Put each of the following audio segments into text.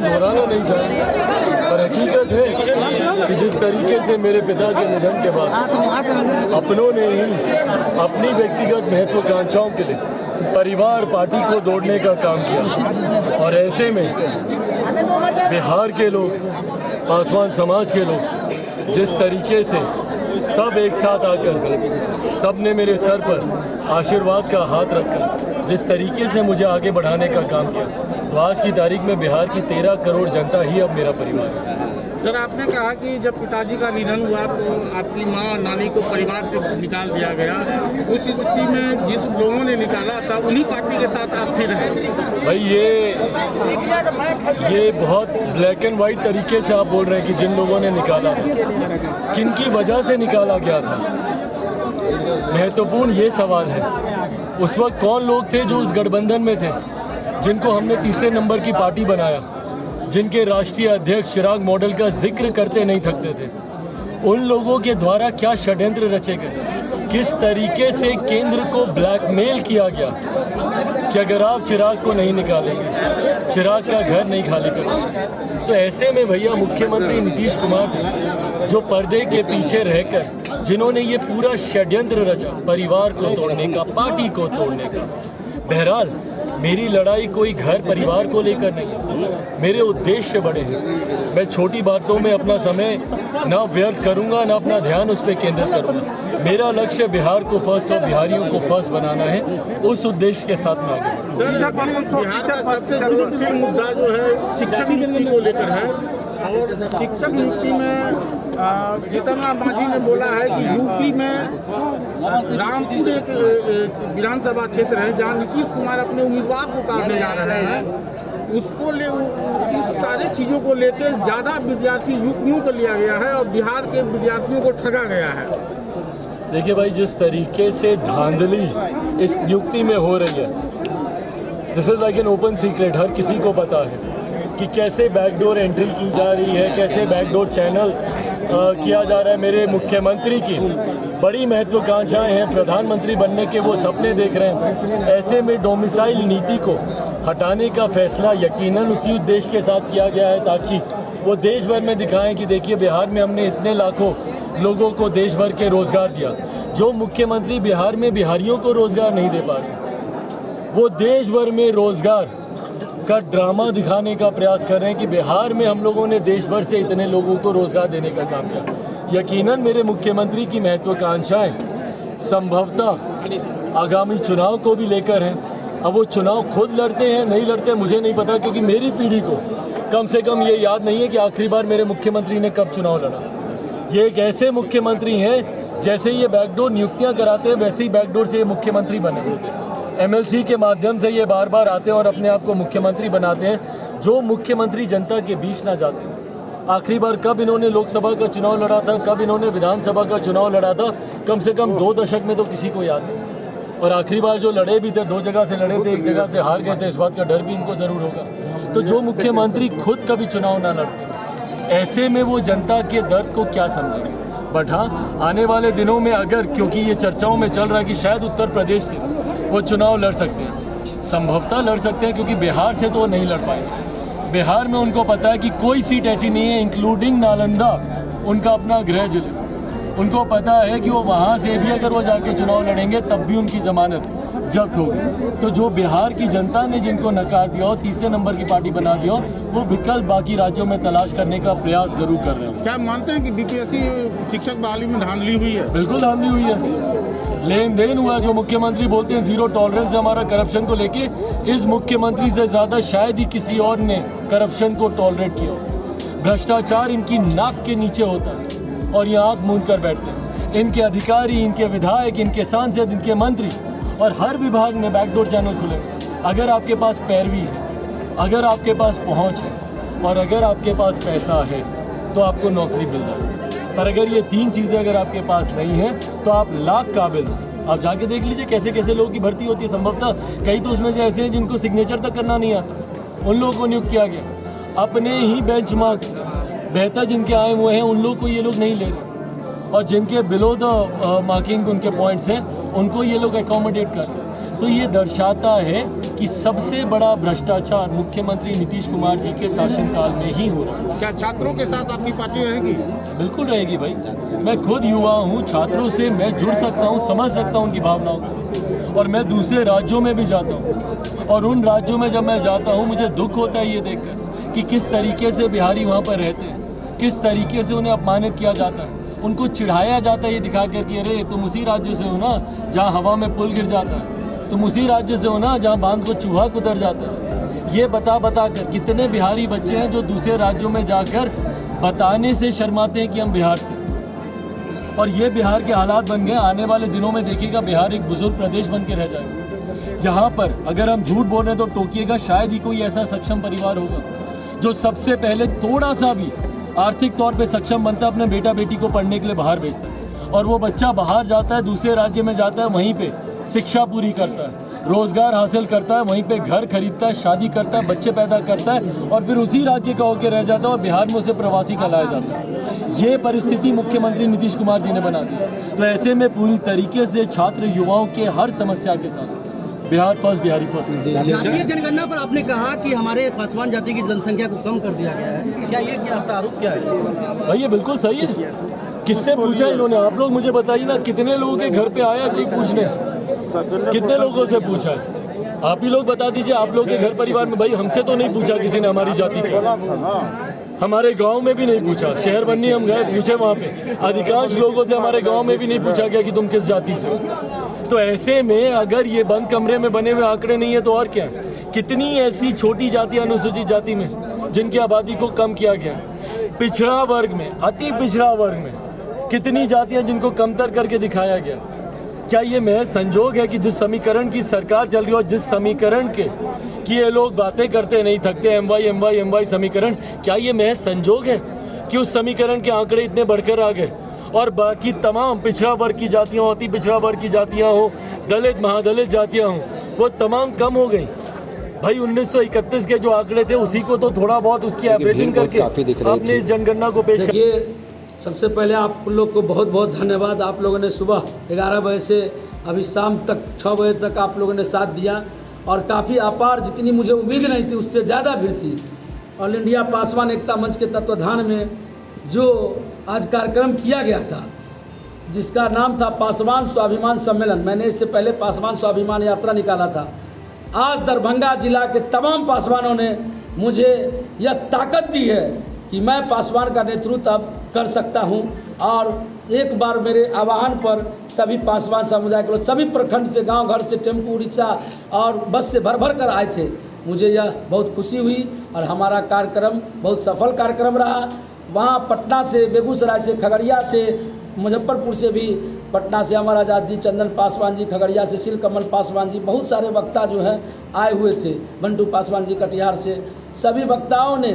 दोहराना नहीं चाहूँगा, पर हकीकत है कि जिस तरीके से मेरे पिता के निधन के बाद अपनों ने ही अपनी व्यक्तिगत महत्वाकांक्षाओं के लिए परिवार पार्टी को तोड़ने का काम किया, और ऐसे में बिहार के लोग, पासवान समाज के लोग जिस तरीके से सब एक साथ आकर सब ने मेरे सर पर आशीर्वाद का हाथ रखकर जिस तरीके से मुझे आगे बढ़ाने का काम किया, तो आज की तारीख में बिहार की 13 करोड़ जनता ही अब मेरा परिवार है। सर, आपने कहा कि जब पिताजी का निधन हुआ तो आपकी माँ और नानी को परिवार से निकाल दिया गया। उस स्थिति में जिस लोगों ने निकाला था उन्हीं पार्टी के साथ आप फिर हैं। भाई ये बहुत ब्लैक एंड वाइट तरीके से आप बोल रहे हैं कि जिन लोगों ने निकाला, किन की वजह से निकाला गया था। महत्वपूर्ण ये सवाल है, उस वक्त कौन लोग थे जो उस गठबंधन में थे, जिनको हमने तीसरे नंबर की पार्टी बनाया, जिनके राष्ट्रीय अध्यक्ष चिराग मॉडल का जिक्र करते नहीं थकते थे। उन लोगों के द्वारा क्या षड्यंत्र रचे गए, किस तरीके से केंद्र को ब्लैकमेल किया गया कि अगर आप चिराग को नहीं निकालेंगे, चिराग का घर नहीं खाली करेंगे। तो ऐसे में भैया मुख्यमंत्री नीतीश कुमार जी, जो पर्दे के पीछे रहकर जिन्होंने ये पूरा षड्यंत्र रचा परिवार को तोड़ने का, पार्टी को तोड़ने का। बहरहाल मेरी लड़ाई कोई घर परिवार को लेकर नहीं है, मेरे उद्देश्य बड़े हैं। मैं छोटी बातों में अपना समय ना व्यर्थ करूंगा, ना अपना ध्यान उस पर केंद्रित करूंगा। मेरा लक्ष्य बिहार को फर्स्ट और बिहारियों को फर्स्ट बनाना है, उस उद्देश्य के साथ में आगे। सर, बिहार का सबसे संवेदनशील मुद्दा जो है शिक्षक नियुक्ति को लेकर है, और शिक्षक नियुक्ति में जीतनराम मांझी ने बोला है कि यूपी में रामपुर एक विधानसभा क्षेत्र है जहाँ नीतीश कुमार अपने उम्मीदवार को उतारने जा रहे हैं, उसको ले इस सारी चीज़ों को लेकर ज़्यादा विद्यार्थी युवतियों को लिया गया है और बिहार के विद्यार्थियों को ठगा गया है। देखिए भाई, जिस तरीके से धांधली इस नियुक्ति में हो रही है, this is like an open secret. हर किसी को पता है कि कैसे बैकडोर एंट्री की जा रही है, कैसे बैकडोर चैनल किया जा रहा है। मेरे मुख्यमंत्री की बड़ी महत्वाकांक्षाएं हैं, प्रधानमंत्री बनने के वो सपने देख रहे हैं। ऐसे में डोमिसाइल नीति को हटाने का फैसला यकीनन उसी उद्देश्य के साथ किया गया है, ताकि वो देश भर में दिखाएं कि देखिए बिहार में हमने इतने लाखों लोगों को देश भर के रोज़गार दिया। जो मुख्यमंत्री बिहार में बिहारियों को रोज़गार नहीं दे पा रहे, वो देश भर में रोज़गार का ड्रामा दिखाने का प्रयास कर रहे हैं कि बिहार में हम लोगों ने देश भर से इतने लोगों को रोज़गार देने का काम किया। यकीनन मेरे मुख्यमंत्री की महत्वाकांक्षाएं संभवतः आगामी चुनाव को भी लेकर हैं। अब वो चुनाव खुद लड़ते हैं नहीं लड़ते मुझे नहीं पता, क्योंकि मेरी पीढ़ी को कम से कम ये याद नहीं है कि आखिरी बार मेरे मुख्यमंत्री ने कब चुनाव लड़ा। ये एक ऐसे मुख्यमंत्री हैं, जैसे ये बैकडोर नियुक्तियाँ कराते हैं वैसे ही बैकडोर से ये मुख्यमंत्री बने हुए। MLC के माध्यम से ये बार बार आते हैं और अपने आप को मुख्यमंत्री बनाते हैं, जो मुख्यमंत्री जनता के बीच ना जाते हैं। आखिरी बार कब इन्होंने लोकसभा का चुनाव लड़ा था, कब इन्होंने विधानसभा का चुनाव लड़ा था, कम से कम 2 दशक में तो किसी को याद नहीं। और आखिरी बार जो लड़े भी थे 2 जगह से लड़े थे, 1 जगह से हार गए थे। इस बात का डर भी इनको ज़रूर होगा। तो जो मुख्यमंत्री खुद कभी चुनाव ना लड़ते, ऐसे में वो जनता के दर्द को क्या समझेंगे। बट हाँ, आने वाले दिनों में अगर, क्योंकि ये चर्चाओं में चल रहा है कि शायद उत्तर प्रदेश से वो चुनाव लड़ सकते हैं, संभवतः लड़ सकते हैं, क्योंकि बिहार से तो वो नहीं लड़ पाएंगे। बिहार में उनको पता है कि कोई सीट ऐसी नहीं है, इंक्लूडिंग नालंदा उनका अपना गृह जिला। उनको पता है कि वो वहाँ से भी अगर वो जाके चुनाव लड़ेंगे तब भी उनकी जमानत जब्त होगी। तो जो बिहार की जनता ने जिनको नकार दिया हो, तीसरे नंबर की पार्टी बना दिया हो, वो विकल्प बाकी राज्यों में तलाश करने का प्रयास जरूर कर रहे हैं। क्या मानते हैं कि BPSC शिक्षक बहाली में धांधली हुई है? बिल्कुल धांधली हुई है, लेन देन हुआ है। जो मुख्यमंत्री बोलते हैं जीरो टॉलरेंस है हमारा करप्शन को लेके, इस मुख्यमंत्री से ज़्यादा शायद ही किसी और ने करप्शन को टॉलरेट किया। भ्रष्टाचार इनकी नाक के नीचे होता है और ये आँख मूंद कर बैठते हैं। इनके अधिकारी, इनके विधायक, इनके सांसद, इनके मंत्री और हर विभाग में बैकडोर चैनल खुले। अगर आपके पास पैरवी है, अगर आपके पास पहुंच है और अगर आपके पास पैसा है तो आपको नौकरी मिल जाएगी। पर अगर ये 3 चीज़ें अगर आपके पास नहीं हैं तो आप लाख काबिल हो। आप जाके देख लीजिए कैसे कैसे लोगों की भर्ती होती है। संभवतः कई तो उसमें से ऐसे हैं जिनको सिग्नेचर तक करना नहीं आता, उन लोगों को नियुक्त किया गया। अपने ही बेंचमार्क से बेहतर जिनके आए हुए हैं उन लोग को ये लोग नहीं ले रहे, और जिनके बिलो द मार्किंग उनके पॉइंट्स हैं उनको ये लोग एकोमोडेट कर रहे हैं। तो ये दर्शाता है कि सबसे बड़ा भ्रष्टाचार मुख्यमंत्री नीतीश कुमार जी के शासनकाल में ही हो रहा है। क्या छात्रों के साथ आपकी पार्टी रहेगी? बिल्कुल रहेगी भाई। मैं खुद युवा हूँ, छात्रों से मैं जुड़ सकता हूँ, समझ सकता हूँ उनकी भावनाओं को, और मैं दूसरे राज्यों में भी जाता हूँ, और उन राज्यों में जब मैं जाता हूँ मुझे दुख होता है ये देखकर कि किस तरीके से बिहारी वहाँ पर रहते हैं, किस तरीके से उन्हें अपमानित किया जाता है, उनको चिढ़ाया जाता है ये दिखा कर कि अरे तुम उसी राज्य से हो ना जहाँ हवा में पुल गिर जाता है, तुम उसी राज्य से हो ना जहाँ बांध को चूहा कुतर जाता है। ये बता कर कितने बिहारी बच्चे हैं जो दूसरे राज्यों में जाकर बताने से शर्माते हैं कि हम बिहार से, और ये बिहार के हालात बन गए। आने वाले दिनों में देखिएगा बिहार एक बुजुर्ग प्रदेश बन के रह जाएगा। यहाँ पर अगर हम झूठ बोल रहे हैं तो टोकिएगा, शायद ही कोई ऐसा सक्षम परिवार होगा जो सबसे पहले थोड़ा सा भी आर्थिक तौर पे सक्षम बनता है, अपने बेटा बेटी को पढ़ने के लिए बाहर भेजता है, और वो बच्चा बाहर जाता है, दूसरे राज्य में जाता है, वहीं पे शिक्षा पूरी करता है, रोजगार हासिल करता है, वहीं पे घर खरीदता है, शादी करता है, बच्चे पैदा करता है, और फिर उसी राज्य का होकर रह जाता है और बिहार में उसे प्रवासी कहलाया जाता है। ये परिस्थिति मुख्यमंत्री नीतीश कुमार जी ने बना दी। तो ऐसे में पूरी तरीके से छात्र युवाओं के हर समस्या के साथ बिहार फर्स्ट, बिहारी फर्स्ट। जातीय जनगणना पर आपने कहा कि हमारे पासवान जाति की जनसंख्या को कम कर दिया गया है, क्या ये आरोप क्या है? भाई ये बिल्कुल सही है। किससे पूछा इन्होंने? आप लोग मुझे बताइए ना, कितने लोगों के घर पे आया कोई पूछने? कितने लोगों से पूछा है? आप ही लोग बता दीजिए, आप लोग के घर परिवार में। भाई हमसे तो नहीं पूछा किसी ने हमारी जाति की, हमारे गांव में भी नहीं पूछा। शहर बननी हम गए पूछे, वहाँ पे अधिकांश लोगों से हमारे गांव में भी नहीं पूछा गया कि तुम किस जाति से हो। तो ऐसे में अगर ये बंद कमरे में बने हुए आंकड़े नहीं है तो और क्या? कितनी ऐसी छोटी जाति, अनुसूचित जाति में जिनकी आबादी को कम किया गया, पिछड़ा वर्ग में, अति पिछड़ा वर्ग में कितनी जातियां जिनको कमतर करके दिखाया गया। क्या ये महज संजोग है कि जिस समीकरण की सरकार चल रही हो, जिस समीकरण के कि ये लोग बातें करते नहीं थकते, एम वाई समीकरण, क्या ये महज संजोग है कि उस समीकरण के आंकड़े इतने बढ़कर आ गए और बाकी तमाम पिछड़ा वर्ग की जातियाँ हो, अति पिछड़ा वर्ग की जातियाँ हो, दलित महादलित जातियाँ हों, वो तमाम कम हो गई? भाई 1931 के जो आंकड़े थे उसी को तो थोड़ा बहुत उसकी एवरेजिंग करके आपने इस जनगणना को पेश किया। सबसे पहले आप लोग को बहुत बहुत धन्यवाद। आप लोगों ने सुबह 11 बजे से अभी शाम तक 6 बजे तक आप लोगों ने साथ दिया, और काफ़ी अपार, जितनी मुझे उम्मीद नहीं थी उससे ज़्यादा भीड़ थी। ऑल इंडिया पासवान एकता मंच के तत्वाधान में जो आज कार्यक्रम किया गया था, जिसका नाम था पासवान स्वाभिमान सम्मेलन, मैंने इससे पहले पासवान स्वाभिमान यात्रा निकाला था। आज दरभंगा जिला के तमाम पासवानों ने मुझे यह ताकत दी है कि मैं पासवान का नेतृत्व अब कर सकता हूं, और एक बार मेरे आह्वान पर सभी पासवान समुदाय के लोग सभी प्रखंड से, गांव घर से, टेम्पू रिक्शा और बस से भर भर कर आए थे। मुझे यह बहुत खुशी हुई और हमारा कार्यक्रम बहुत सफल कार्यक्रम रहा। वहाँ पटना से, बेगूसराय से, खगड़िया से, मुजफ्फरपुर से भी, पटना से अमर आज़ाद जी, चंदन पासवान जी, खगड़िया से शील कमल पासवान जी, बहुत सारे वक्ता जो हैं आए हुए थे। बंटू पासवान जी कटिहार से, सभी वक्ताओं ने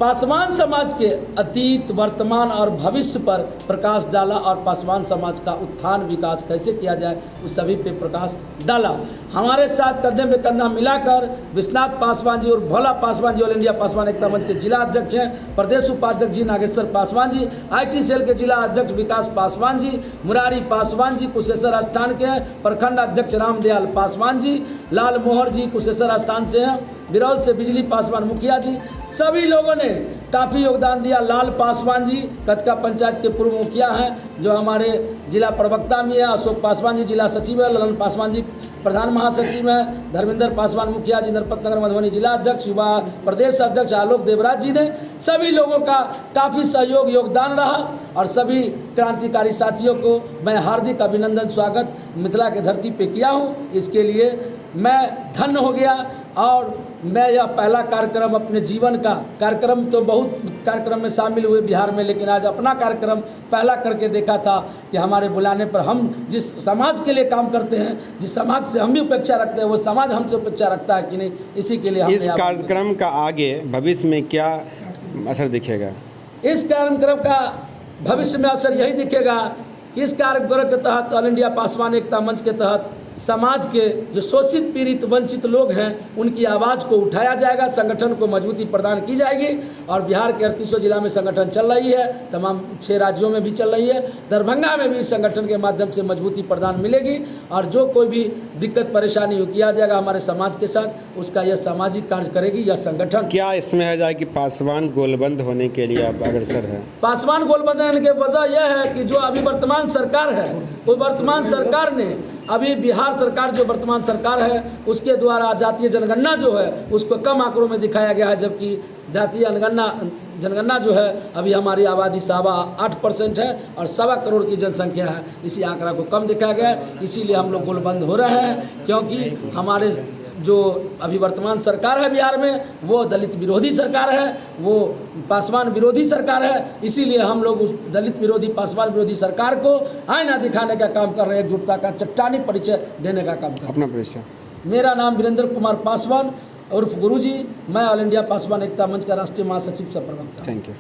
पासवान समाज के अतीत, वर्तमान और भविष्य पर प्रकाश डाला, और पासवान समाज का उत्थान विकास कैसे किया जाए उस सभी पे प्रकाश डाला। हमारे साथ कंधे में कंधा मिलाकर विश्वनाथ पासवान जी और भोला पासवान जी ऑल इंडिया पासवान एकता मंच के जिला अध्यक्ष हैं, प्रदेश उपाध्यक्ष जी नागेश्वर पासवान जी, IT सेल के जिला अध्यक्ष विकास पासवान जी, मुरारी पासवान जी कुशेश्वर स्थान के हैं, प्रखंड अध्यक्ष रामदयाल पासवान जी, लाल मोहर जी कुशेश्वर स्थान से हैं, बिरौल से बिजली पासवान मुखिया जी, सभी लोगों ने काफ़ी योगदान दिया। लाल पासवान जी कतका पंचायत के पूर्व मुखिया हैं, जो हमारे जिला प्रवक्ता भी है, अशोक पासवान जी जिला सचिव है, ललन पासवान जी प्रधान महासचिव हैं, धर्मेंद्र पासवान मुखिया जी नरपत नगर मधुबनी जिला अध्यक्ष, युवा प्रदेश अध्यक्ष आलोक देवराज जी ने, सभी लोगों का काफ़ी सहयोग योगदान रहा, और सभी क्रांतिकारी साथियों को मैं हार्दिक अभिनंदन, स्वागत मिथिला के धरती पे किया हूँ। इसके लिए मैं धन्य हो गया, और मैं यह पहला कार्यक्रम अपने जीवन का, कार्यक्रम तो बहुत कार्यक्रम में शामिल हुए बिहार में, लेकिन आज अपना कार्यक्रम पहला करके देखा था कि हमारे बुलाने पर हम जिस समाज के लिए काम करते हैं, जिस समाज से हम भी उपेक्षा रखते हैं, वो समाज हमसे उपेक्षा रखता है कि नहीं, इसी के लिए हम इस कार्यक्रम का आगे भविष्य में क्या असर दिखेगा? इस कार्यक्रम का भविष्य में असर यही दिखेगा कि इस कार्यक्रम के तहत, ऑल इंडिया पासवान एकता मंच के तहत समाज के जो शोषित पीड़ित वंचित लोग हैं उनकी आवाज़ को उठाया जाएगा, संगठन को मजबूती प्रदान की जाएगी। और बिहार के 38 जिला में संगठन चल रही है, तमाम 6 राज्यों में भी चल रही है, दरभंगा में भी इस संगठन के माध्यम से मजबूती प्रदान मिलेगी। और जो कोई भी दिक्कत परेशानी हो किया जाएगा हमारे समाज के साथ, उसका यह सामाजिक कार्य करेगी यह संगठन। क्या इसमें है जाए कि पासवान गोलबंद होने के लिए आप अग्रसर हैं? पासवान गोलबंद होने की वजह यह है कि जो अभी वर्तमान सरकार है, वो वर्तमान सरकार ने अभी बिहार सरकार जो वर्तमान सरकार है उसके द्वारा जातीय जनगणना जो है उसको कम आंकड़ों में दिखाया गया है, जबकि जातीय जनगणना जो है अभी हमारी आबादी 8% है और 1.25 करोड़ की जनसंख्या है। इसी आंकड़ा को कम दिखाया गया है, इसीलिए हम लोग गोलबंद हो रहे हैं। क्योंकि हमारे जो अभी वर्तमान सरकार है बिहार में वो दलित विरोधी सरकार है, वो पासवान विरोधी सरकार है। इसीलिए हम लोग उस दलित विरोधी पासवान विरोधी सरकार को आईना दिखाने का काम कर रहे हैं, एकजुटता का चट्टानी परिचय देने का काम कर रहे हैं। अपना परिचय? मेरा नाम वीरेंद्र कुमार पासवान उर्फ गुरुजी, मैं ऑल इंडिया पासवान एकता मंच का राष्ट्रीय महासचिव सह प्रवक्ता। Thank you.